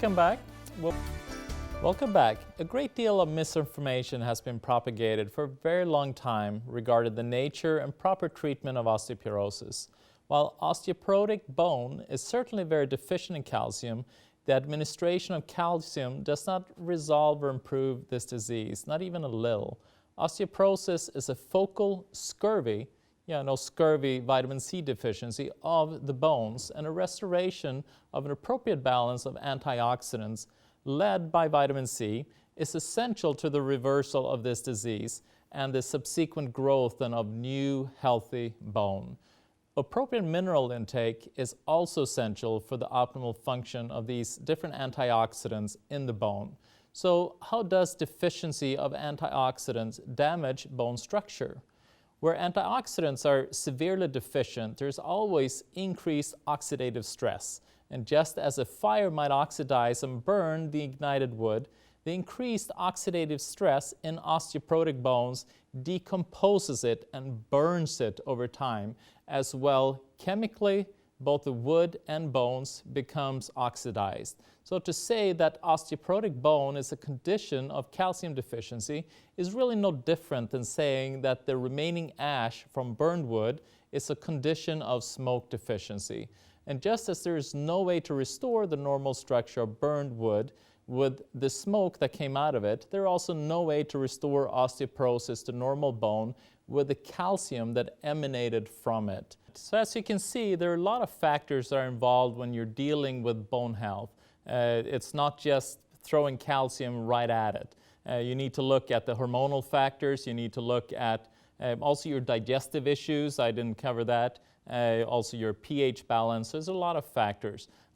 Welcome back. Welcome back. A great deal of misinformation has been propagated for a very long time regarding the nature and proper treatment of osteoporosis. While osteoporotic bone is certainly very deficient in calcium, the administration of calcium does not resolve or improve this disease, not even a little. Osteoporosis is a focal scurvy, vitamin C deficiency of the bones, and a restoration of an appropriate balance of antioxidants led by vitamin C is essential to the reversal of this disease and the subsequent growth then of new healthy bone. Appropriate mineral intake is also essential for the optimal function of these different antioxidants in the bone. So how does deficiency of antioxidants damage bone structure? Where antioxidants are severely deficient, there's always increased oxidative stress. And just as a fire might oxidize and burn the ignited wood, the increased oxidative stress in osteoporotic bones decomposes it and burns it over time. As well, chemically, both the wood and bones becomes oxidized. So to say that osteoporotic bone is a condition of calcium deficiency is really no different than saying that the remaining ash from burned wood is a condition of smoke deficiency. And just as there is no way to restore the normal structure of burned wood with the smoke that came out of it, there is also no way to restore osteoporosis to normal bone with the calcium that emanated from it. So as you can see, there are a lot of factors that are involved when you're dealing with bone health. It's not just throwing calcium right at it. You need to look at the hormonal factors, you need to look at also your digestive issues, I didn't cover that, also your pH balance. There's a lot of factors.